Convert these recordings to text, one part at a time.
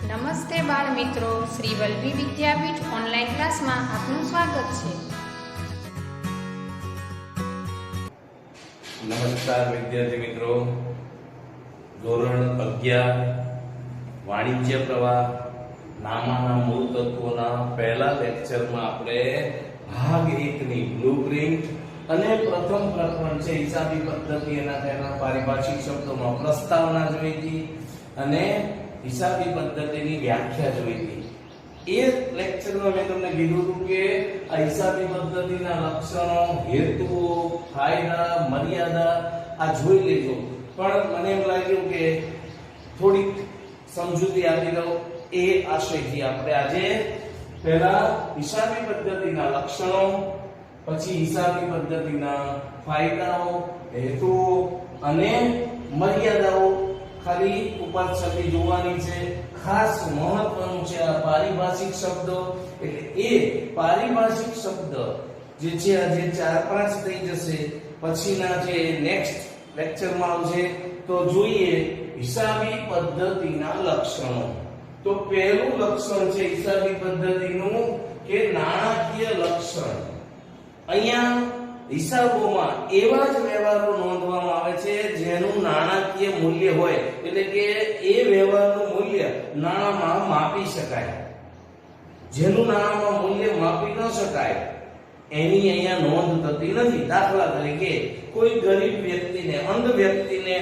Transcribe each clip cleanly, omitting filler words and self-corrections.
નમસ્તે બાળ મિત્રો, શ્રી વલ્લભી વિદ્યાપીઠ ઓનલાઈન ક્લાસમાં આપનું સ્વાગત છે. નમસ્કાર વિદ્યાર્થી મિત્રો. ધોરણ 11 વાણિજ્ય પ્રવાહ નામાના મૂળ તત્વોના પહેલા લેક્ચરમાં આપણે ભાગ 1 ની બ્લુપ્રિન્ટ અને પ્રથમ પ્રકરણ છે હિસાબી પદ્ધતિ એના તેના પારિભાષિક શબ્દોમાં પ્રસ્તાવના જોઈ હતી અને હિસાબી પદ્ધતિની વ્યાખ્યા જોઈ હતી. એ લેક્ચરમાં મેં તમને કીધું હતું કે આ હિસાબી પદ્ધતિના લક્ષણો, હેતુઓ, ફાયદા, મર્યાદા આ જોઈ લેજો. પણ મને એમ લાગ્યું કે થોડીક સમજૂતી આપી દઉં એ આશયથી આપણે આજે પહેલા હિસાબી પદ્ધતિના લક્ષણો, પછી હિસાબી પદ્ધતિના ફાયદાઓ, હેતુઓ અને મર્યાદાઓ ખાલી ઉપરછલ્લી જોવાની છે. ખાસ મહત્વનું છે આ પારિભાષિક શબ્દો. એટલે એ પારિભાષિક શબ્દ જે છે આજે 4-5 થઈ જશે, પછીના જે નેક્સ્ટ લેક્ચરમાં આવશે. તો જોઈએ હિસાબી પદ્ધતિના લક્ષણો. તો પહેલું લક્ષણ છે હિસાબી પદ્ધતિનું કે નાણાકીય લક્ષણ. અહીંયા હિસાબોમાં એવા જ વ્યવહારો નોંધવામાં આવે છે જેનું નાણાકીય મૂલ્ય હોય, એટલે કે એ વ્યવહારનું મૂલ્ય નાણામાં માપી શકાય. જેનું નાણામાં મૂલ્ય માપી ન શકાય એની અહીંયા નોંધ થતી નથી. દાખલા તરીકે કોઈ ગરીબ વ્યક્તિને, અંધ વ્યક્તિને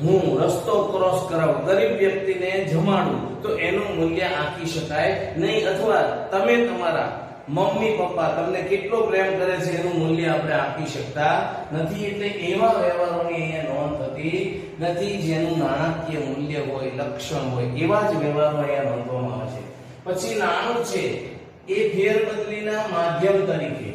હું રસ્તો ક્રોસ કરાવું, ગરીબ વ્યક્તિને જમાડું, તો એનું મૂલ્ય આંકી શકાય નહીં. અથવા તમે તમારા મમ્મી પપ્પા તમને કેટલો પ્રેમ કરે છે એનું મૂલ્ય આપણે આપી શકતા નથી. એટલે એવા વ્યવહારોની અહીંયા નોંધ થતી નથી જેનું નાણાકીય મૂલ્ય હોય, લક્ષણ હોય. એવા જ વ્યવહારો અહીંયા નોંધવામાં આવે છે. પછી નાણું છે એ ફેરબદલીના માધ્યમ તરીકે.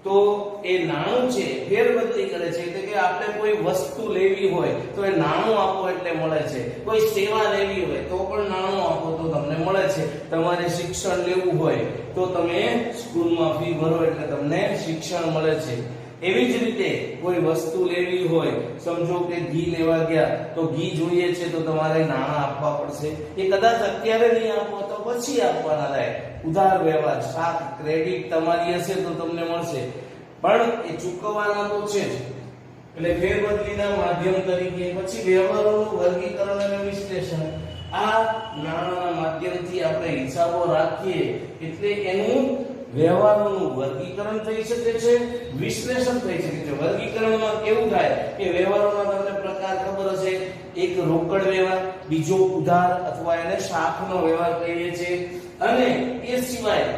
તો એ નાણું છે ફેરબદલી કરે છે, એટલે કે આપણે કોઈ વસ્તુ લેવી હોય તો એ નાણું આપો એટલે મળે છે. કોઈ સેવા લેવી હોય તો પણ નાણું આપો તો તમને મળે છે. તમારે શિક્ષણ લેવું હોય તો તમે સ્કૂલમાં ફી ભરો એટલે તમને શિક્ષણ મળે છે. એવી જ રીતે કોઈ વસ્તુ લેવી હોય, સમજો કે ઘી લેવા ગયા તો ઘી જોઈએ છે તો તમારે નાણાં આપવા પડશે. એ કદાચ અત્યારે નહીં આપો તો પછી આપવાના થાય. ઉધાર વ્યવહાર, શાક, ક્રેડિટ તમારી હશે તો તમને મળશે, પણ એ ચૂકવવાના તો છે જ. એટલે ફેરબદલીના માધ્યમ તરીકે. પછી વ્યવહારોનું વર્ગીકરણ અને વિશ્લેષણ. આ નાણાંના માધ્યમથી આપણે હિસાબો રાખીએ એટલે એનું વ્યવહારોનું વર્ગીકરણ થઈ શકે છે, વિશ્લેષણ થઈ શકે છે. વર્ગીકરણમાં કેવું થાય કે વ્યવહારોના તમને પ્રકાર ખબર હશે. એક રોકડ વ્યવહાર, બીજો ઉધાર અથવા એને શાખનો વ્યવહાર કહીએ છીએ. અને એ સિવાય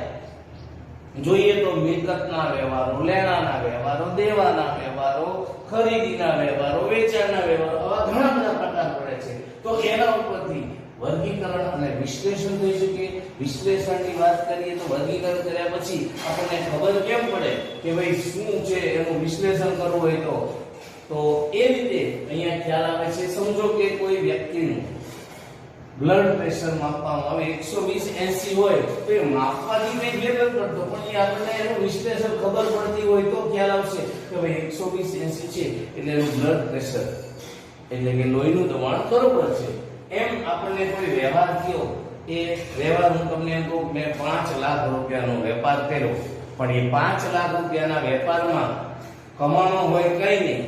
જોઈએ તો મિલકતના વ્યવહારો, લેણાના વ્યવહારો, દેવાના વ્યવહારો, ખરીદીના વ્યવહારો, વેચાણના વ્યવહારો, આવા ઘણા બધા પ્રકાર પડે છે. તો એના ઉપરથી વર્ગીકરણ અને વિશ્લેષણ થઈ શકે. વિશ્લેષણની વાત કરીએ તો વર્ગીકરણ કર્યા પછી આપણને ખબર કેમ પડે કે ભાઈ શું છે એનું વિશ્લેષણ કરવું હોય તો એ રીતે અહીંયા ખ્યાલ આવે છે. સમજો કે કોઈ વ્યક્તિનું બ્લડ પ્રેશર માપવામાં આવે 120/80 હોય તો એ માપવાથી કઈ ફેર નથી પડતો, પણ એ આપણને એનું વિશ્લેષણ ખબર પડતી હોય તો ખ્યાલ આવશે કે ભાઈ 120/80 છે એટલે એનું બ્લડ પ્રેશર એટલે કે લોહીનું દબાણ બરોબર છે. એમ આપણને કોઈ વ્યવહાર થયો, એ વ્યવહાર હું તમને એમ કહું મેં 5 લાખ રૂપિયાનો વેપાર કર્યો, પણ એ 5 લાખ રૂપિયાના વેપારમાં કમાણો હોય કઈ નહીં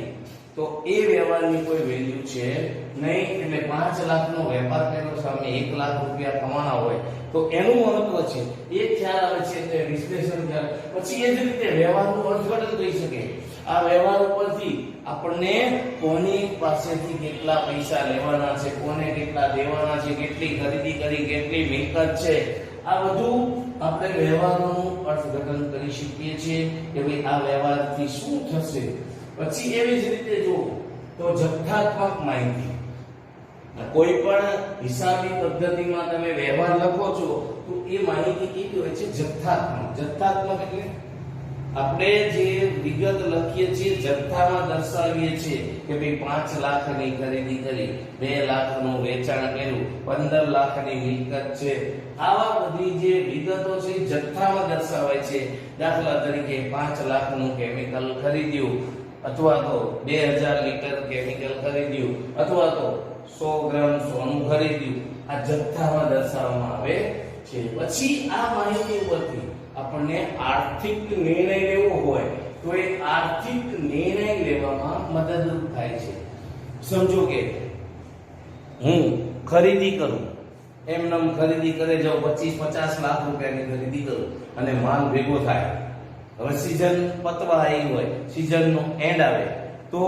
તો એ વ્યવહારની કોઈ વેલ્યુ છે નહીં. એટલે 5 લાખનો વેપાર કર્યો સામે 1 લાખ રૂપિયા કમાણા હોય તો એનું મહત્વ છે. એ ખ્યાલ આવે છે એટલે વિશ્લેષણ ખ્યાલ. પછી એ જ રીતે વ્યવહારનું અર્થઘટન થઈ શકે. આ વ્યવહાર ઉપરથી આપણને કોની પાસેથી કેટલા પૈસા લેવાના છે, કોને કેટલા દેવાના છે, કેટલી ખરીદી કરી, કેટલી મિલકત છે, આ બધું આપણે વ્યવહારોનું અર્થઘટન કરી શકીએ છીએ કે ભાઈ આ વ્યવહારથી શું થશે. પછી એવી જ રીતે જો તો જથ્થાત્મક માહિતી. કોઈ પણ હિસાબી પદ્ધતિમાં તમે વ્યવહાર લખો છો તો એ માહિતી કેવી હોય છે? જથ્થાત્મક. જથ્થાત્મક એટલે આપણે જે વિગત લખીએ છીએ જથ્થામાં દર્શાવીએ છીએ કે ભાઈ 5 લાખની ખરીદી કરી, 2 લાખનું વેચાણ કર્યું, 15 લાખની મિલકત છે. આવા બધી જે વિગતો છે જથ્થામાં દર્શાવાય છે. દાખલા તરીકે 5 લાખનું કેમિકલ ખરીદ્યું, અથવા તો 2000 લીટર કેમિકલ ખરીદ્યું, અથવા તો 100 ગ્રામ સોનું ખરીદ્યું. આ જથ્થામાં દર્શાવવામાં આવે છે. પછી આ માહિતી ઉપરથી આપણને આર્થિક નિર્ણય લેવો હોય તો એ આર્થિક નિર્ણય લેવામાં મદદરૂપ થાય છે. સમજો કે હું ખરીદી કરું, એમનેમ ખરીદી કરે જાઉં, 25-50 લાખ રૂપિયાની ખરીદી કરું અને માલ ભેગો થાય. હવે સીઝન પતવા આવી હોય, સીઝનનો એન્ડ આવે, તો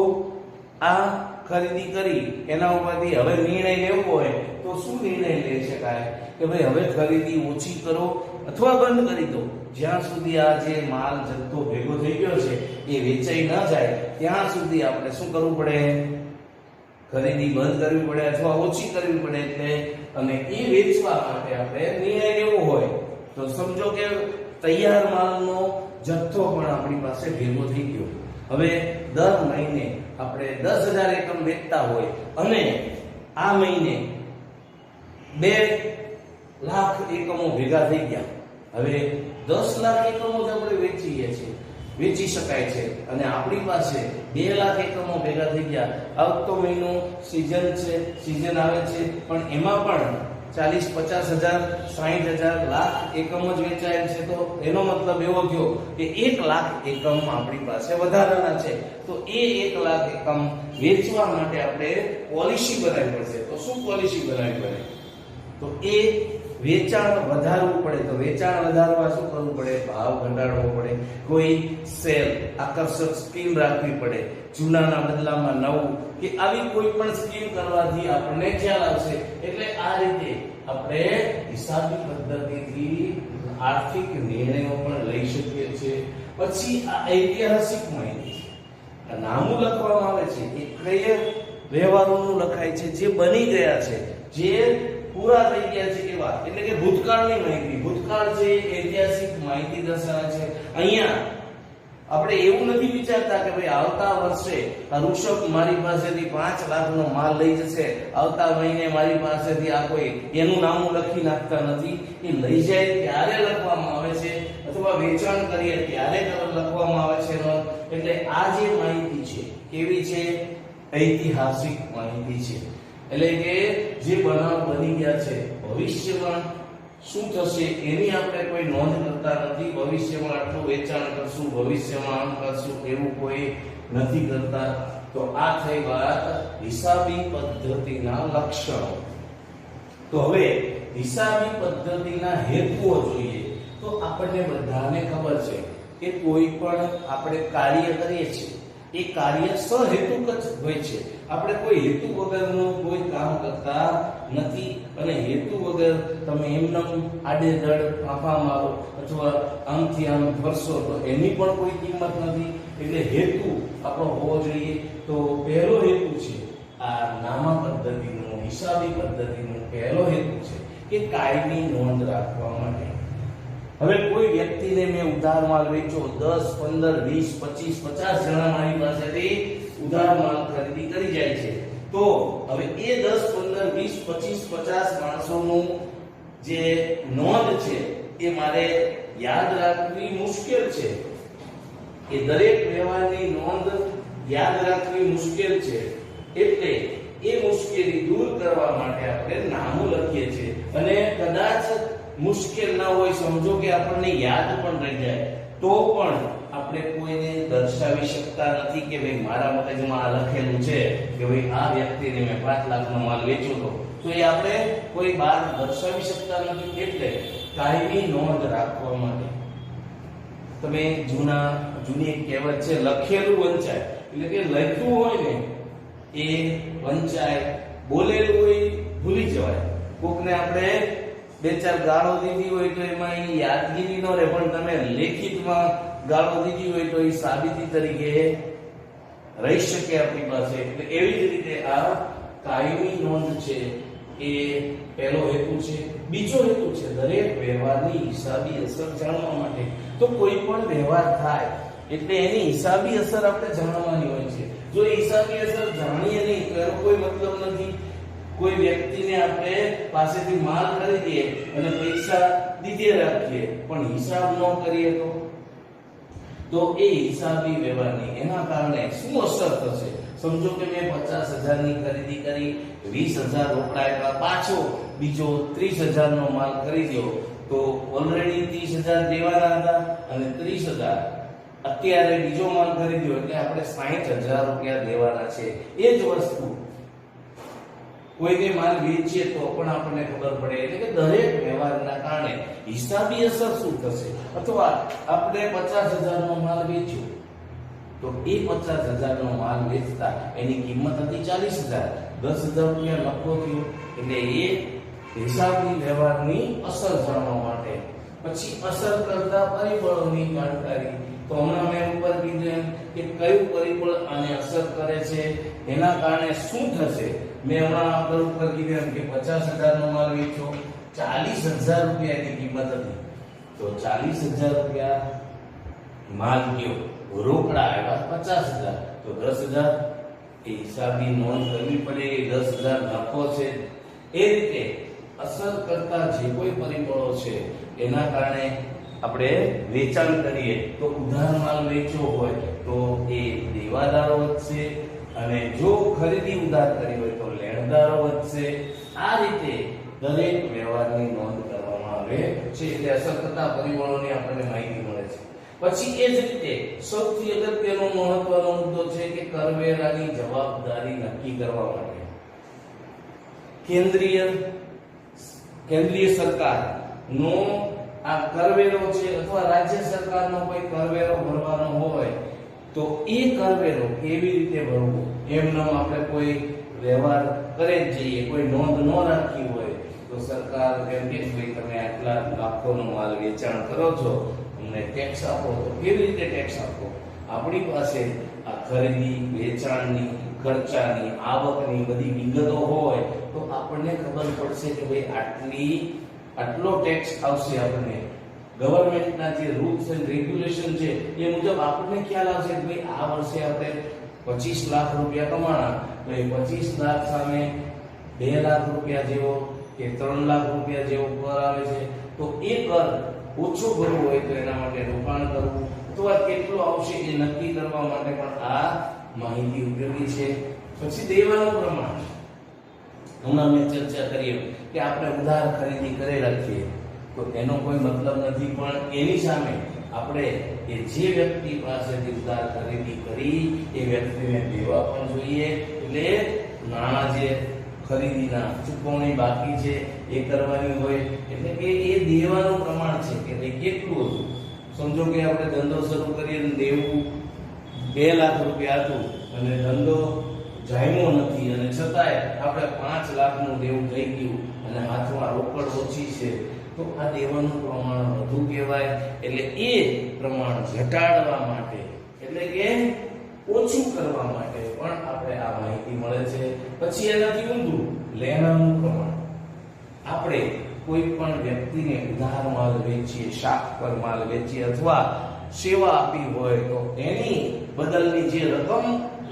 આ ખરીદી કરી એના ઉપરથી હવે નિર્ણય લેવો હોય તો શું નિર્ણય લઈ શકાય કે ભાઈ હવે ખરીદી ઓછી કરો અથવા બંધ કરી દો. જ્યાં સુધી આ જે માલ જથ્થો ભેગો થઈ ગયો છે એ વેચાઈ ન જાય ત્યાં સુધી આપણે શું કરવું પડે? ખરીદી બંધ કરવી પડે અથવા ઓછી કરવી પડે. એટલે અને એ વેચવા માટે આપણે નિર્ણય લેવો હોય તો સમજો કે તૈયાર માલનો જથ્થો પણ આપણી પાસે ભેગો થઈ ગયો. હવે દર મહિને આપણે 10,000 એકમ વેચતા હોય અને આ મહિને 2 લાખ એકમો ભેગા થઈ ગયા. હવે 10 લાખ એકમો જ આપણે વેચી શકાય છે અને આપણી પાસે 2 લાખ એકમો ભેગા થઈ ગયા. આવતો મહિનો સીઝન છે, સીઝન આવે છે, પણ એમાં પણ 40-50,000 60,000 લાખ એકમ જ વેચાયેલ છે. તો એનો મતલબ એવો થયો કે 1 લાખ એકમ આપણી પાસે વધારાના છે. તો એ 1 લાખ એકમ વેચવા માટે આપણે પોલિસી બનાવવી પડશે. તો શું પોલિસી બનાવવી પડે? તો એ વેચાણ વધારવું પડે. તો વેચાણ વધારવા શું કરવું પડે? ભાવ ઘટાડવો પડે. કોઈ સેલ આકર્ષક સ્કીમ રાખવી પડે, જૂનાના બદલામાં નવું, કે આવી કોઈ પણ સ્કીમ કરવાથી આપણને ખ્યાલ આવશે. એટલે આ રીતે આપણે હિસાબી પદ્ધતિથી આર્થિક નિર્ણયો પણ લઈ શકીએ છીએ. પછી આ ઐતિહાસિક માહિતી છે. નામું લખવામાં આવે છે એ કયા વ્યવહારોનું લખાય છે? જે બની ગયા છે, જે પૂરા થઈ ગયા છે એવા, એટલે કે ભૂતકાળની માહિતી. ભૂતકાળ છે ઐતિહાસિક માહિતી દર્શાવે છે. અહીંયા આપણે એવું નથી વિચારતા કે ભાઈ આવતા વર્ષે ઋષભ મારી પાસેથી 5 લાખનો માલ લઈ જશે, આવતા મહિને મારી પાસેથી આ કોઈ, એનું નામું લખી નાખતા નથી. એ લઈ જાય ત્યારે લખવામાં આવે છે અથવા વેચાણ કરીએ ત્યારે લખવામાં આવે છે. એટલે આ જે માહિતી છે કેવી છે? ઐતિહાસિક માહિતી છે. એટલે કે જે બનાવ બની ગયા છે, ભવિષ્યમાં શું થશે એની આપણે કોઈ નોંધ કરતા નથી. ભવિષ્યમાં આટલું વેચાણ કરશું, ભવિષ્યમાં આમ કરશું, એવું કોઈ નથી કરતા. તો આ થઈ વાત હિસાબી પદ્ધતિના લક્ષણો. તો હવે હિસાબી પદ્ધતિના હેતુઓ જોઈએ. તો આપણને બધાને ખબર છે કે કોઈ પણ આપણે કાર્ય કરીએ છીએ એ કાર્ય સહેતુક જ હોય છે. આપણે કોઈ હેતુ વગરનું કોઈ કામ કરતા નથી. અને હેતુ વગર તમે એમનેમ આડેધડ ફાંફા મારો અથવા આમથી આમ ફરશો તો એની પણ કોઈ કિંમત નથી. એટલે હેતુ આપણો હોવો જોઈએ. તો પહેલો હેતુ છે આ નામા પદ્ધતિનો, હિસાબી પદ્ધતિનો પહેલો હેતુ છે કે કાયમી નોંધ રાખવા માટે. હવે કોઈ વ્યક્તિને મેં ઉધાર માલ વેચ્યો, 10, 15, 20, 25, 50 જણા મારી પાસેથી ઉધાર માલ ખરીદી કરી જાય છે. તો હવે એ 10, 15, 20, 25, 50 માણસોનું જે નોંધ છે એ મારે યાદ રાખવી મુશ્કેલ છે. એ દરેક વ્યવહારની નોંધ યાદ રાખવી મુશ્કેલ છે. એટલે એ મુશ્કેલી દૂર કરવા માટે આપણે નામું લખીએ છીએ. અને કદાચ મુશ્કેલ ના હોય, સમજો કે આપણને યાદ પણ રહી જાય, તો પણ આપણે કોઈને દર્શાવી શકતા નથી કે ભાઈ મારા મગજમાં આ લખેલું છે કે ભાઈ આ વ્યક્તિને મેં 5 લાખનો માલ વેચ્યો હતો. તો એ આપણે કોઈ બહાર દર્શાવી શકતા નથી. એટલે કાયમી નોંધ રાખવા માટે તમે જૂની એક કહેવત છે, લખેલું વંચાય. એટલે કે લખ્યું હોય ને એ વંચાય, બોલેલું હોય ભૂલી જવાય. કોકને આપણે 2-4 ગાળો દીધી હોય તો એમાં એ યાદગીરી ન રહે, પણ તમે લેખિતમાં ગાળો દીધી હોય તો એ સાબિતી તરીકે રહી શકે આપણી પાસે. એટલે એવી જ રીતે આ કાયમી નોંધ છે એ પહેલો હેતુ છે. બીજો હેતુ છે દરેક વ્યવહારની હિસાબી અસર જાણવા માટે. તો કોઈ પણ વ્યવહાર થાય એટલે એની હિસાબી અસર આપણે જાણવાની હોય છે. જો હિસાબી અસર જાણીએ નહીં તો એનો કોઈ મતલબ નથી. કોઈ વ્યક્તિને આપણે પાસેથી માલ ખરીદીએ અને પૈસા દીધે રાખીએ પણ હિસાબ ન કરીએ તો એ હિસાબી વ્યવહારની એના કારણે શું અસર થશે? સમજો કે મેં 50,000 ની ખરીદી કરી, 20,000 રોકડા આપ્યા, પાછો બીજો 30,000 નો માલ ખરીદ્યો તો ઓલરેડી 30,000 દેવાના હતા અને 30,000 અત્યારે બીજો માલ ખરીદ્યો એટલે આપણે 60,000 રૂપિયા દેવાના છે. એ જ વસ્તુ કોઈને માલ વેચીએ તો પણ આપણને ખબર પડે એટલે કે દરેક વ્યવહારના કારણે હિસાબી અસર શું થશે. અથવા આપણે 50,000 નો માલ વેચ્યો તો એ 50,000 નો માલ વેચતા એની કિંમત હતી 40,000, 10,000 રૂપિયા નફો થયો. એટલે એ હિસાબી વ્યવહારની અસર જાણવા માટે પછી અસર કરતા પરિબળોની જાણકારી. તો હમણાં મેં ઉપર કીધું એમ કે કયું પરિબળ આને અસર કરે છે, એના કારણે શું થશે. મેં હમણાં આગળ ઉપર કીધું એમ કે 50,000 નો માલ વેચ્યો, 40,000 રૂપિયાની કિંમત હતી તો 40,000 રૂપિયા માલ ગયો, રોકડા આવ્યા 50,000 તો 10,000 એ હિસાબની નોંધ કરવી પડે. 10,000 નફો છે. એ રીતે અસર કરતા જે કોઈ પરિબળો છે એના કારણે આપણે વેચાણ કરીએ તો ઉધાર માલ વેચ્યો હોય તો એ દેવાદારો વધશે અને જો ખરીદી ઉધાર કરી હોય તો લેણદારો વધશે. આ રીતે દરેક વ્યવહારની નોંધ કરવામાં આવે છે. એટલે અસર કરતા પરિબળોની આપણને માહિતી મળે છે. પછી એ જ રીતે સૌથી અગત્યનો મહત્વનો મુદ્દો છે કે કરવેરાની જવાબદારી નક્કી કરવા માટે કેન્દ્રીય સરકારનો આ કરવેરો છે અથવા રાજ્ય સરકારનો કોઈ કરવેરો ભરવાનો હોય તો એ કરવેરો કેવી રીતે ભરવો. એમનામ આપણે કોઈ વ્યવહાર કરે જ જઈએ, કોઈ નોંધ ન રાખી હોય તો સરકાર એમ કે ભાઈ તમે આટલા લાખોનો માલ વેચાણ કરો છો, અમને ટેક્સ આપો. તો કેવી રીતે ટેક્સ આપો. આપણી પાસે આ ખરીદી વેચાણની ખર્ચાની આવકની બધી વિગતો હોય તો આપણને ખબર પડશે કે ભાઈ આટલો ટેક્સ આવશે. આપણને ગવર્નમેન્ટના જે રૂલ્સ એન્ડ રેગ્યુલેશન છે એ મુજબ આપણને ખ્યાલ આવશે કે ભાઈ આ વર્ષે આપણે 25 લાખ રૂપિયા કમાણા તો એ 25 લાખ સામે 2 લાખ રૂપિયા જેવો કે 3 લાખ રૂપિયા જેવો કર આવે છે. તો એ કર ઓછો ભરવો હોય તો એના માટે રોકાણ કરવું અથવા કેટલો આવશે એ નક્કી કરવા માટે પણ આ માહિતી ઉપયોગી છે. પછી દેવાનું પ્રમાણ. હમણાં મેં ચર્ચા કરી કે આપણે ઉધાર ખરીદી કરી રાખીએ તો એનો કોઈ મતલબ નથી, પણ એની સામે આપણે એ જે વ્યક્તિ પાસેથી ઉધાર ખરીદી કરી એ વ્યક્તિને દેવા પણ જોઈએ. એટલે નાણાં જે ખરીદીના ચૂકવણી બાકી છે એ કરવાની હોય. એટલે કે એ દેવાનું પ્રમાણ છે કે ભાઈ કેટલું હતું. સમજો કે આપણે ધંધો શરૂ કરીએ અને દેવું 2 લાખ રૂપિયા હતું અને ધંધો જામ્યો નથી અને છતાંય આપણે 5 લાખનું દેવું થઈ ગયું અને હાથમાં રોકડ ઓછી છે તો આ દેવાનું પ્રમાણ વધુ કહેવાય. એટલે એ પ્રમાણ ઘટાડવા માટે એટલે કે ઓછું કરવા માટે પણ આપણે આ માહિતી મળે છે. પછી એનાથી ઊંધું લેણાનું પ્રમાણ. આપણે કોઈ પણ વ્યક્તિને ઉધાર માલ વેચીએ, શાક પર માલ વેચીએ અથવા સેવા આપી હોય તો એની બદલની જે રકમ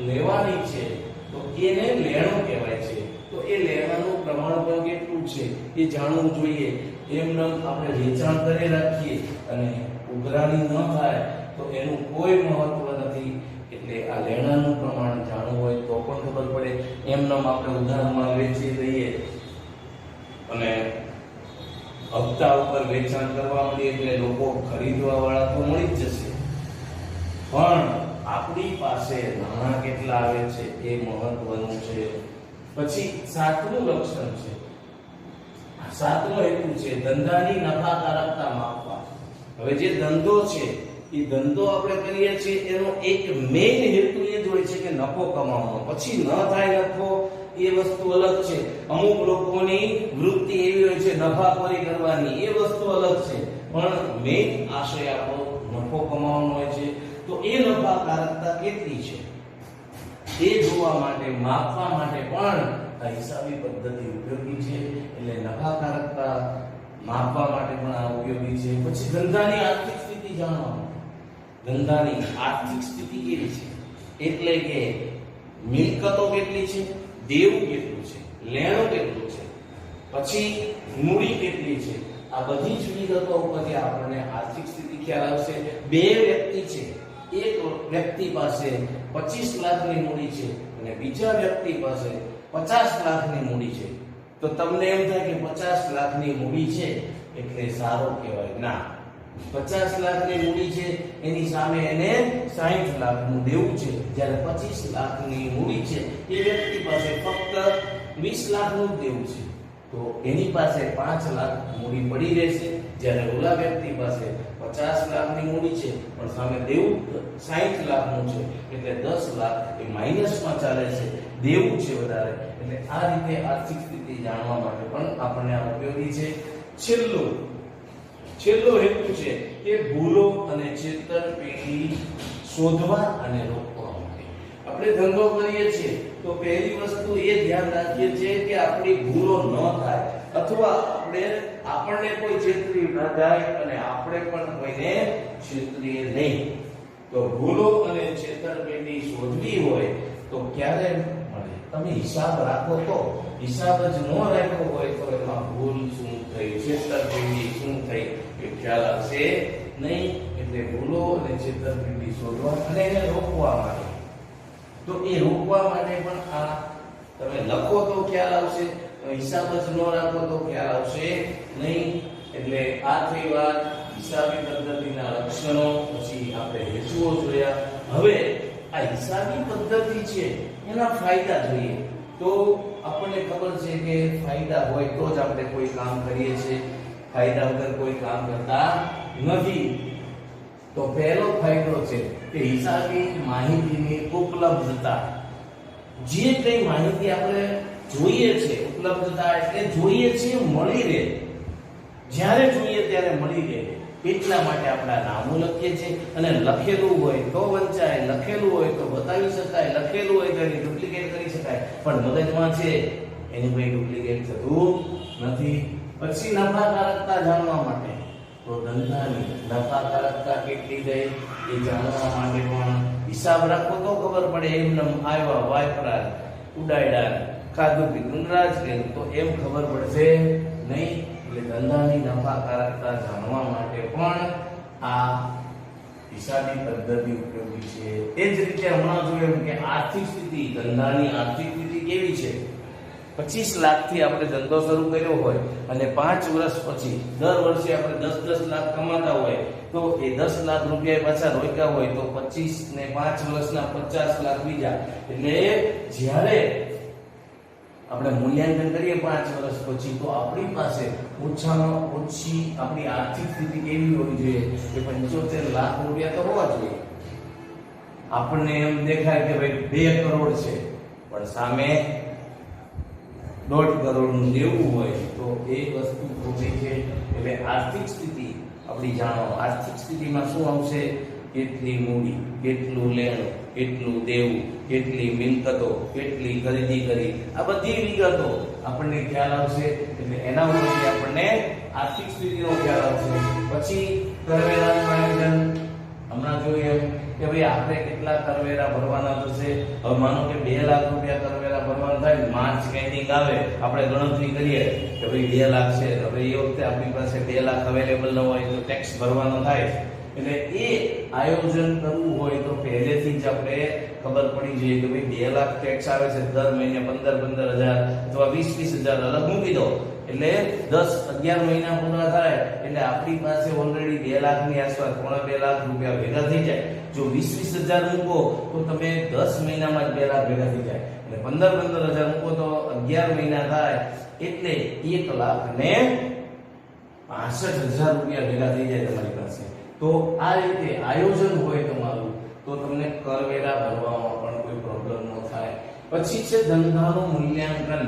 લેવાની છે તો એને લેણું કહેવાય છે. તો એ લેણાનું પ્રમાણ પણ કેટલું છે એ જાણવું જોઈએ. એમને આપણે વેચાણ કરી રાખીએ અને ઉઘરાણી ન થાય તો એનું કોઈ મહત્વ નથી. એટલે આ લેણાનું પ્રમાણ જાણવું હોય તો પણ ખબર પડે. એમને આપણે ઉધાર માલ વેચી દઈએ અને હપ્તા ઉપર વેચાણ કરવા મળીએ એટલે લોકો ખરીદવા વાળા તો મળી જ જશે, પણ આપણી પાસે નાણાં કેટલા આવે છે એ મહત્વનું છે. પછી 7મું લક્ષણ છે, 7મો હેતુ છે ધંધાની નફાકારકતા માપવા. હવે જે ધંધો છે એ ધંધો આપણે કરીએ છીએ એનો એક મેઇન હેતુ એ જ હોય છે કે નફો કમાવાનો. પછી ન થાય નફો એ વસ્તુ અલગ છે. અમુક લોકોની વૃત્તિ એવી હોય છે નફાખોરી કરવાની, એ વસ્તુ અલગ છે. પણ મેઇન આશય આપણો નફો કમાવાનો હોય છે. તો એ નફાકારકતા કેટલી છે તે જોવા માટે, માપવા માટે પણ આ હિસાબી પદ્ધતિ ઉપયોગી છે. એટલે નફાકારકતા માપવા માટે પણ આ ઉપયોગી છે. પછી ધંધાની આર્થિક સ્થિતિ જાણવા માટે. ધંધાની આર્થિક સ્થિતિ કેવી છે એટલે કે મિલકતો કેટલી છે, દેવું કેટલું છે, લેણું કેટલું છે, પછી મૂડી કેટલી છે. આ બધી જ વિગતો ઉપરથી આપણને આર્થિક સ્થિતિ ખ્યાલ આવશે. બે વ્યક્તિ છે, એક વ્યક્તિ પાસે 25 લાખની મૂડી છે અને બીજા વ્યક્તિ પાસે 50 લાખની મૂડી છે. તો તમને એમ થાય કે 50 લાખની મૂડી છે એટલે સારો કહેવાય. ના, 50 લાખની મૂડી છે એની સામે એને 60 લાખનું દેવું છે. જ્યારે 25 લાખની મૂડી છે એ વ્યક્તિ પાસે ફક્ત 20 લાખનું જ દેવું છે, તો એની પાસે 5 લાખ મૂડી પડી રહેશે. જ્યારે ઓલા વ્યક્તિ પાસે 50 લાખની મૂડી છે પણ સામે દેવું 60 લાખનું છે એટલે 10 લાખ એ માઈનસમાં ચાલે છે, દેવું છે વધારે. એટલે આ રીતે આર્થિક સ્થિતિ જાણવા માટે પણ આપણને આ ઉપયોગી છે. છેલ્લો હેતુ છે કે ભૂલો અને છેતરપિંડી શોધવા અને રોકવા માટે. આપણે ધંધો કરીએ છીએ તો પહેલી વસ્તુ એ ધ્યાન રાખીએ છીએ કે આપણી ભૂલો ન થાય અથવા આપણને કોઈ છેતરી ન જાય અને આપણે પણ કોઈને છેતરીએ નહીં. તો ભૂલો અને છેતરપિંડી શોધવી હોય તો ક્યારે મળે? તમે હિસાબ રાખો તો. હિસાબ જ ન રાખ્યો હોય તો એમાં ભૂલ શું થઈ, છેતરપિંડી શું થઈ એ ખ્યાલ આવશે નહીં. એટલે ભૂલો અને છેતરપિંડી શોધવા અને એને રોકવા માટે, તો એ રોકવા માટે પણ આ તમે લખો તો ખ્યાલ આવશે, હિસાબ જ ન રાખો તો ખ્યાલ આવશે નહીં. એટલે આ થઈ વાત હિસાબી પદ્ધતિના લક્ષણો. પછી આપણે હેતુઓ જોયા. હવે આ હિસાબી પદ્ધતિ છે એના ફાયદા જોઈએ. તો આપણને ખબર છે કે ફાયદા હોય તો જ આપણે કોઈ કામ કરીએ છીએ, ફાયદા વગર કોઈ કામ કરતા નથી. તો પહેલો ફાયદો છે કે હિસાબી માહિતીની ઉપલબ્ધતા. જે કઈ માહિતી આપણે જોઈએ છે, ઉપલબ્ધતા એટલે જોઈએ છે મળી રહે, જ્યારે જોઈએ ત્યારે મળી રહે એટલા માટે આપણે નામો લખીએ છીએ. અને લખેલું હોય તો વંચાય, લખેલું હોય તો બતાવી શકાય, લખેલું હોય તો એની ડુપ્લિકેટ કરી શકાય, પણ મગજમાં છે એનું કોઈ ડુપ્લિકેટ થતું નથી. પછી નફાકારકતા જાણવા માટે, તો ધંધાની નફાકારકતા કેટલી ગઈ એ જાણવા માટે પણ હિસાબ રાખો તો ખબર પડે. એમને આવ્યા, વાપરા, ઉડાડ્યા, ખાધું પીધું, રાજ કર્યું તો એમ ખબર પડશે નહીં. એટલે ધંધાની નફાકારકતા જાણવા માટે પણ આ હિસાબી પદ્ધતિ ઉપયોગી છે. એ જ રીતે હમણાં જોયું કે આર્થિક સ્થિતિ, ધંધાની આર્થિક સ્થિતિ કેવી છે. 25 લાખથી આપણે ધંધો શરૂ કર્યો હોય અને 5 વર્ષ પછી દર વર્ષે આપણે 10 લાખ કમાતા હોય તો એ 10 લાખ રૂપિયા પાછા રોક્યા હોય તો 25 ને 5 વર્ષના 50 લાખ બીજા. એટલે જ્યારે આપણે મૂલ્યાંકન કરીએ 5 વર્ષ પછી તો આપણી પાસે ઓછામાં ઓછી આપણી આર્થિક સ્થિતિ કેવી હોવી જોઈએ કે 75 લાખ રૂપિયા તો હોવા જોઈએ. આપણને એમ દેખાય કે ભાઈ 2 કરોડ છે પણ સામે 1.5 કરોડનું દેવું હોય તો એ વસ્તુ ખોટી છે. એટલે આર્થિક સ્થિતિ આપણી જાણો. આર્થિક સ્થિતિમાં શું આવશે? કેટલી મૂડી, કેટલું લેણું, કેટલું દેવું, કેટલી મિલકતો, કેટલી ખરીદી કરી, આ બધી વિગતો આપણને ખ્યાલ આવશે. એટલે એના ઉપરથી આપણને આર્થિક સ્થિતિનો ખ્યાલ આવશે. પછી કરવેરાનું આયોજન. હમણાં જોઈએ કે ભાઈ આપણે કેટલા કરવેરા ભરવાના થશે. હવે માનો કે 2 લાખ રૂપિયા કરવેરા ભરવાના થાય, માર્ચ એન્ડિંગ આવે, આપણે ગણતરી કરીએ કે ભાઈ 2 લાખ છે, હવે એ વખતે આપણી પાસે 2 લાખ અવેલેબલ ન હોય તો ટેક્સ ભરવાનો થાય. એટલે એ આયોજન કરવું હોય તો પહેલેથી જ આપણે ખબર પડી જોઈએ કે ભાઈ 2 લાખ ટેક્સ આવે છે, દર મહિને 15,000 અથવા 20,000 અલગ મૂકી દો. એટલે 10-11 મહિના પૂરા થાય એટલે આપણી પાસે ઓલરેડી 2 લાખની આસપાસ 1.5 લાખ રૂપિયા ભેગા થઈ જાય. જો 20,000 મૂકો તો તમે 10 મહિનામાં જ 2 લાખ ભેગા થઈ જાય. એટલે 15,000 મૂકો તો 11 મહિના થાય એટલે 1,65,000 રૂપિયા ભેગા થઈ જાય તમારી પાસે. તો આ રીતે આયોજન હોય તમારું તો તમને કરવેરા ભરવામાં પણ કોઈ પ્રોબ્લેમ ન થાય. પછી છે ધંધાનું મૂલ્યાંકન.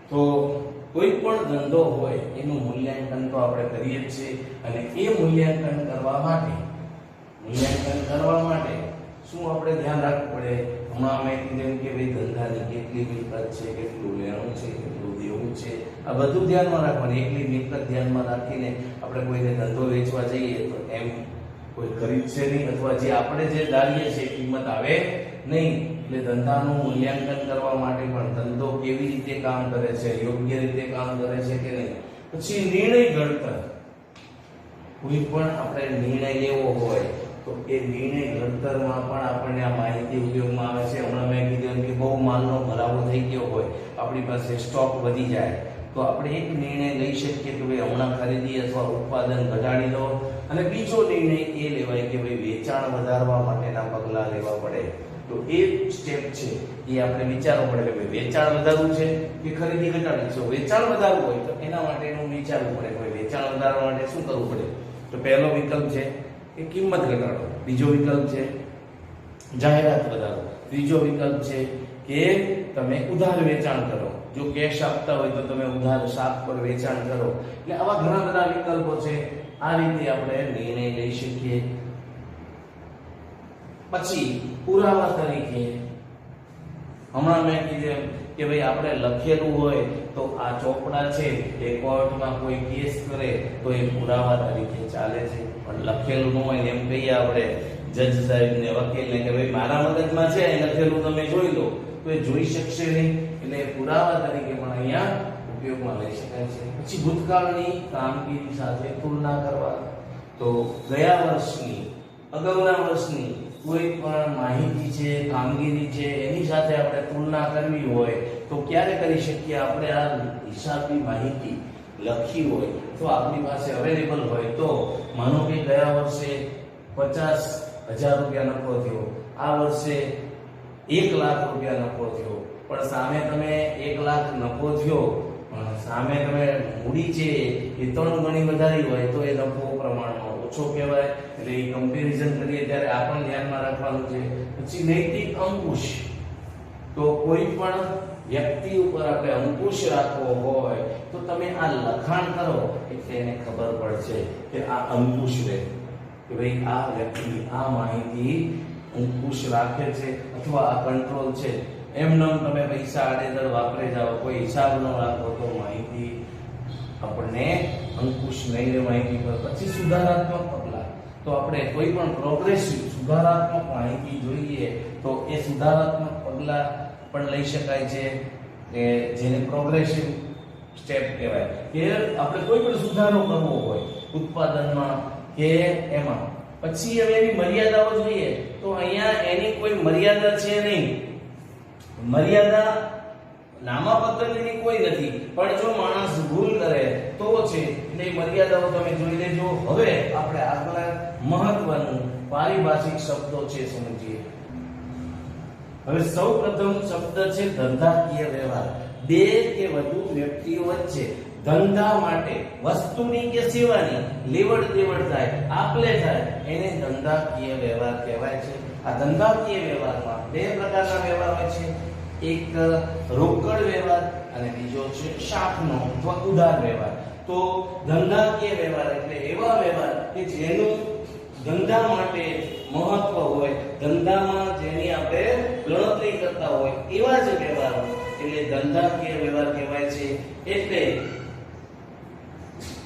તો કોઈ પણ ધંધો હોય એનું મૂલ્યાંકન તો આપણે કરીએ જ છીએ. અને એ મૂલ્યાંકન કરવા માટે શું આપણે ધ્યાન રાખવું પડે? હમણાં મેં કીધું કે ભાઈ ધંધાની કેટલી મિલકત છે, કેટલું લેણું છે, કેટલું દેવું છે, આ બધું ધ્યાનમાં રાખવાનું. એટલી મિલકત ધ્યાનમાં રાખીને આપણે કોઈને ધંધો વેચવા જઈએ તો એમ કોઈ ખરીદશે નહીં અથવા જે આપણે જે ધારીએ છીએ કિંમત આવે નહીં. એટલે ધંધાનું મૂલ્યાંકન કરવા માટે પણ ધંધો કેવી રીતે કામ કરે છે, યોગ્ય રીતે કામ કરે છે કે નહીં. પછી નિર્ણય ઘડતર. કોઈ પણ આપણે નિર્ણય લેવો હોય તો એ નિર્ણય ઘડતરમાં પણ આપણને આ માહિતી ઉપયોગમાં આવે છે. હમણાં મેં કીધું કે બહુ માલનો ભરાવો થઈ ગયો હોય, આપણી પાસે સ્ટોક વધી જાય, તો આપણે એક નિર્ણય લઈ શકીએ કે ભાઈ હમણાં ખરીદી અથવા ઉત્પાદન ઘટાડી દો. અને બીજો નિર્ણય એ લેવાય કે ભાઈ વેચાણ વધારવા માટેના પગલાં લેવા પડે. તો એ સ્ટેપ છે એ આપણે વિચારવું પડે કે ભાઈ વેચાણ વધારવું છે કે ખરીદી ઘટાડવી છે. વેચાણ વધારવું હોય તો એના માટેનું વિચારવું પડે કે ભાઈ વેચાણ વધારવા માટે શું કરવું પડે. તો પહેલો વિકલ્પ છે કે કિંમત ઘટાડો, બીજો વિકલ્પ છે જાહેરાત વધારો, ત્રીજો વિકલ્પ છે કે તમે ઉધાર વેચાણ કરો. જો કેશ આપતા હોય તો તમે ઉધાર શાક પર વેચાણ કરો. એટલે આવા ઘણા બધા વિકલ્પો છે. આ રીતે આપણે નિર્ણય લઈ શકીએ. પછી પુરાવા તરીકે હમણાં મેં કીધું કે ભાઈ આપણે લખેલું હોય તો આ ચોપડા છે એ કોર્ટમાં કોઈ કેસ કરે તો એ પુરાવા તરીકે ચાલે છે. પણ લખેલું ન હોય એમ કહીએ આપણે જજ સાહેબને, વકીલને કે ભાઈ મારા મગજમાં છે એ લખેલું તમે જોઈ લો, તો એ જોઈ શકશે નહીં. એટલે પુરાવા તરીકે પણ અહીંયા ઉપયોગમાં લઈ શકાય છે. પછી ભૂતકાળની કામગીરી સાથે તુલના કરવા. તો ગયા વર્ષની, અગાઉના વર્ષની કોઈ પણ માહિતી છે, કામગીરી છે, એની સાથે આપણે તુલના કરવી હોય તો ક્યારે કરી શકીએ. આપણે આ હિસાબની માહિતી લખી હોય તો આપણી પાસે અવેલેબલ હોય તો માનો કે ગયા વર્ષે 50,000 રૂપિયા નફો થયો, આ વર્ષે 1 લાખ રૂપિયા નફો થયો, પણ સામે તમે 1 લાખ નફો થયો, સામે તમે મૂડી છે એ 3 ગણી વધારી હોય તો એ નફો પ્રમાણમાં ઓછો કહેવાય. એટલે એ કમ્પેરિઝન કરીએ ત્યારે આ પણ ધ્યાનમાં રાખવાનું છે. પછી નૈતિક અંકુશ. તો કોઈ પણ વ્યક્તિ ઉપર આપણે અંકુશ રાખવો હોય તો તમે આ લખાણ કરો એટલે એને ખબર પડશે કે આ અંકુશ રહે, કે ભાઈ આ વ્યક્તિ આ માહિતી અંકુશ રાખે છે અથવા આ કંટ્રોલ છે. એમનેમ તમે પૈસા આડેધડ વાપરે જાઓ, કોઈ હિસાબ ન રાખો તો માહિતી આપણને અંકુશ નહીં રહે માહિતી પર. પછી સુધારાત્મક પગલાં. તો આપણે કોઈ પણ પ્રોગ્રેસિવ સુધારાત્મક માહિતી જોઈએ તો એ સુધારાત્મક પગલાં પણ લઈ શકાય છે, કે જેને પ્રોગ્રેસિવ સ્ટેપ કહેવાય. કે આપણે કોઈ પણ સુધારો કરવો હોય ઉત્પાદનમાં કે એમાં, પછી હવે એની મર્યાદાઓ જોઈએ તો અહીંયા એની કોઈ મર્યાદા છે નહીં. મર્યાદા નામાપત્રની કોઈ નથી, પણ જો માણસ ભૂલ કરે તો છે. એટલે મર્યાદાઓ તમે જોઈ લેજો. હવે આપણે આગળ મહત્વનું પારિભાષિક શબ્દો છે સમજીએ. હવે સૌપ્રથમ શબ્દ છે ધંધાકીય વ્યવહાર. બે કે વધુ વ્યક્તિઓ વચ્ચે ધંધા માટે વસ્તુની કે સેવાની લેવડ દેવડ થાય, આપલે થાય, એને ધંધાકીય વ્યવહાર કહેવાય છે. આ ધંધાકીય વ્યવહારમાં બે પ્રકારના વ્યવહાર હોય છે. એક રોકડ વ્યવહાર અને બીજો છે શાખનો અથવા ઉધાર વ્યવહાર. તો ધંધાકીય વ્યવહાર એટલે એવા વ્યવહાર કે જેનું ધંધા માટે મહત્વ હોય, ધંધામાં જેની આપણે ગણતરી કરતા હોય એવા જ વ્યવહારો એટલે ધંધાકીય વ્યવહાર કહેવાય છે. એટલે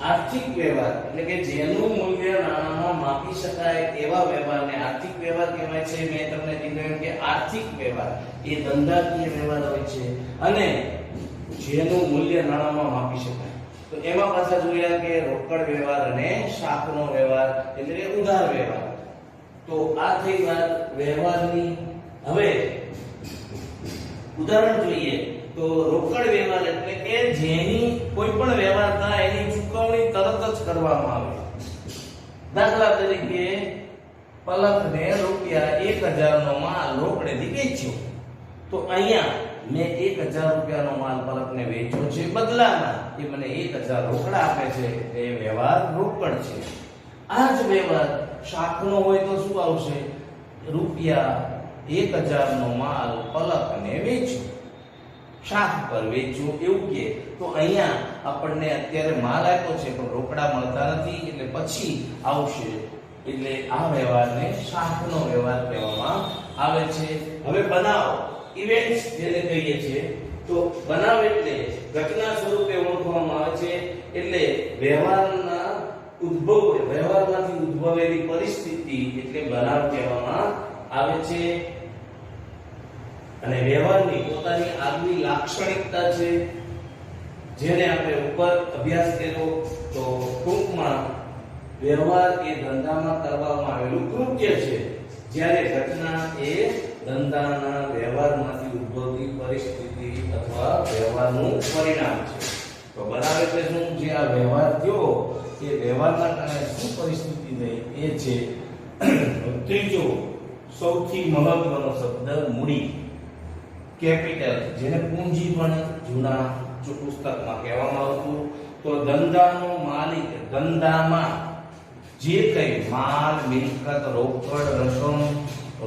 આર્થિક વ્યવહાર એટલે કે જેનું મૂલ્ય નાણાંમાં માપી શકાય એવા વ્યવહારને આર્થિક વ્યવહાર કહેવાય છે. મેં તમને કીધું કે આર્થિક વ્યવહાર એ ધંધાકીય વ્યવહાર હોય છે અને જેનું મૂલ્ય નાણાંમાં માપી શકાય. તો એમાં પાછા જોયા કે રોકડ વ્યવહાર અને શાખનો વ્યવહાર એટલે કે ઉધાર વ્યવહાર. તો આ થઈ વાત વ્યવહારની. હવે ઉદાહરણ જોઈએ તો રોકડ વ્યવહાર એટલે કે જેની કોઈ પણ વ્યવહાર થાય એની ચૂકવણી તરત જ કરવામાં આવે. દાખલા તરીકે પલકને રૂપિયા 1000 નો માલ રોકડેથી વેચ્યો, તો અહીંયા મેં 1000 રૂપિયાનો માલ પલકને વેચ્યો છે, બદલામાં એ મને 1000 રોકડા આપે છે, એ વ્યવહાર રોકડ છે. આ જ વ્યવહાર શાખનો હોય તો શું આવશે? રૂપિયા 1000 નો માલ પલકને વેચ્યો, શાખ પર વેચ્યું એવું કે. તો અહીંયા આપણને અત્યારે માલ આપ્યો છે પણ રોકડા મળતા નથી, એટલે પછી આવશે. એટલે આ વ્યવહારને શાખનો વ્યવહાર કહેવામાં આવે છે. હવે બનાવ ઇવેન્ટ્સ જેને કહીએ છીએ, તો બનાવ એટલે ઘટના સ્વરૂપે ઓળખવામાં આવે છે. એટલે વ્યવહારના વ્યવહારમાંથી ઉદ્ભવેલી પરિસ્થિતિ એટલે બનાવ કહેવામાં આવે છે. અને વ્યવહારની પોતાની આગવી લાક્ષણિકતા છે જેને આપણે ઉપર અભ્યાસ કર્યો. તો ટૂંકમાં વ્યવહાર એ ધંધામાં કરવામાં આવેલું કૃત્ય છે, જ્યારે ઘટના એ ધંધાના વ્યવહારમાંથી ઉદ્ભવતી પરિસ્થિતિ અથવા વ્યવહારનું પરિણામ છે. તો બરાબર એટલે શું? જે આ વ્યવહાર થયો એ વ્યવહારના કારણે શું પરિસ્થિતિ થઈ એ છે. ત્રીજો સૌથી મહત્વનો શબ્દ મૂડી, કેપિટલ, જેને પૂંજી પણ જૂના પુસ્તકમાં કહેવામાં આવતું. તો ધંધાનો માલિક ધંધામાં જે કઈ માલ, મિલકત, રોકડ રકમ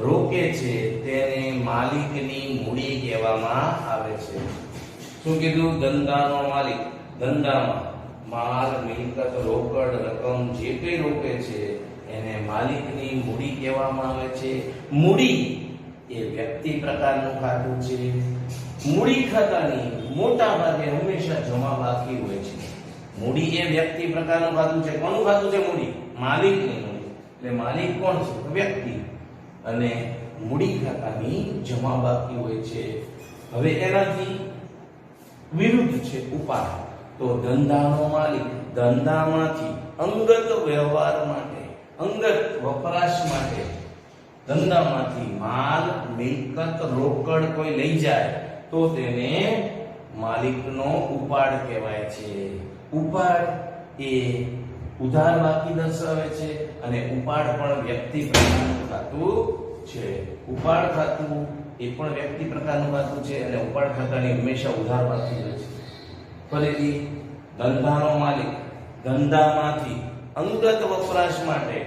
રોકે છે તેને માલિકની મૂડી કહેવામાં આવે છે. શું કીધું? ધંધાનો માલિક ધંધામાં માલ, મિલકત, રોકડ રકમ જે કઈ રોકે છે એને માલિકની મૂડી કહેવામાં આવે છે. મૂડી એ વ્યક્તિ પ્રકારનું ખાતું છે. મૂડી ખાતાની મોટા ભાગે હંમેશા જમા બાકી હોય છે. મૂડી એ વ્યક્તિ પ્રકારનું ખાતું છે. કોનું ખાતું છે? મૂડી, માલિકની મૂડી. એટલે માલિક કોણ છે? તો વ્યક્તિ. અને મૂડી ખાતાની જમા બાકી હોય છે. હવે એનાથી વિરુદ્ધ છે ઉપાડ. તો ધંધાનો માલિક ધંધામાંથી અંગત વ્યવહાર માટે, અંગત વપરાશ માટે ધંધામાંથી માલ, મિલકત, રોકડ કોઈ લઈ જાય તો તેને માલિકનો ઉપાડ કહેવાય છે. ઉપાડ એ ઉધાર બાકી દર્શાવે છે અને ઉપાડ પણ વ્યક્તિ પ્રકારનું ખાતું છે. ઉપાડ ખાતું એ પણ વ્યક્તિ પ્રકારનું ખાતું છે અને ઉપાડ ખાતાની હંમેશા ઉધાર બાકી હોય છે. ફરીથી, ધંધાનો માલિક ધંધામાંથી અંગત વપરાશ માટે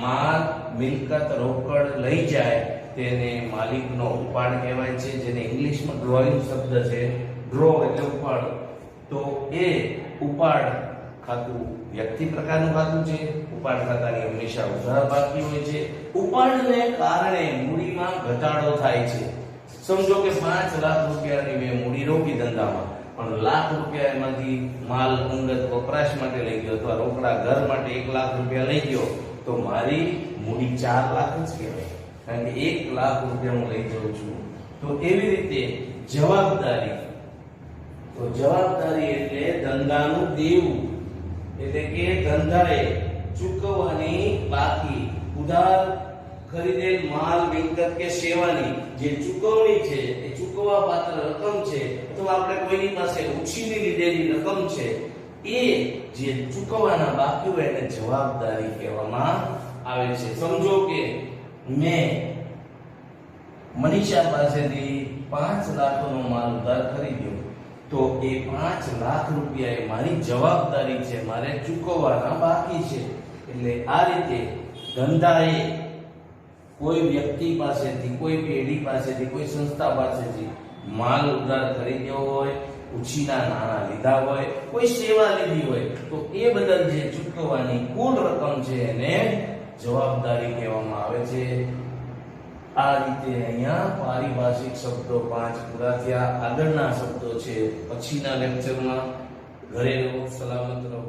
માલ, મિલકત, રોકડ લઈ જાય તેને માલિકનો ઉપાડ કહેવાય છે, જેને ઇંગ્લિશમાં ડ્રોઈંગ શબ્દ છે. ડ્રો એટલે ઉપાડ. તો એ ઉપાડ ખાતું વ્યક્તિ પ્રકારનું ખાતું છે. ઉપાડ ખાતાની હંમેશા ઉધાર બાકી હોય છે. ઉપાડને કારણે મૂડીમાં ઘટાડો થાય છે. સમજો કે 5 લાખ રૂપિયાની મેં મૂડી રોકી ધંધામાં, પણ લાખ રૂપિયા એમાંથી માલ અંગત વપરાશ માટે લઈ ગયો અથવા રોકડા ઘર માટે 1 લાખ રૂપિયા લઈ ગયો તો મારી મૂડી 4 લાખ જ કહેવાય, કારણ કે 1 લાખ રૂપિયા હું લઈ જાઉં છું. તો એવી રીતે જવાબદારી, તો જવાબદારી એટલે ધંધાનું દેવું, એટલે કે ધંધાએ ચૂકવવાની બાકી ઉધાર ખરીદેલ માલ, મિલકત કે સેવાની જે ચૂકવણી છે એ ચૂકવવા પાત્ર રકમ છે અથવા આપણે કોઈની પાસે ઉછીની લીધેલી રકમ છે એ જે ચૂકવવાના બાકી હોય એને જવાબદારી કહેવામાં આવે છે. સમજો કે મેં મનીષા પાસેથી 5 લાખનો માલ ઉધાર ખરીદ્યો તો એ 5 લાખ રૂપિયા એ મારી જવાબદારી છે, મારે ચૂકવવાના બાકી છે. એટલે આ રીતે ધંધાએ કોઈ વ્યક્તિ પાસેથી, કોઈ પેઢી પાસેથી, કોઈ સંસ્થા પાસેથી માલ ઉધાર ખરીદ્યો હોય, ઉછીના નાણાં લીધા હોય, કોઈ સેવા લીધી હોય તો એ બદલ જે ચૂકવવાની કુલ રકમ છે એને જવાબદારી કહેવામાં આવે છે. આ રીતે અહીંયા પારિભાષિક શબ્દો 5 પૂરા થયા. આગળના શબ્દો છે પછીના લેક્ચરમાં. ઘરે રહો, સલામત રહો.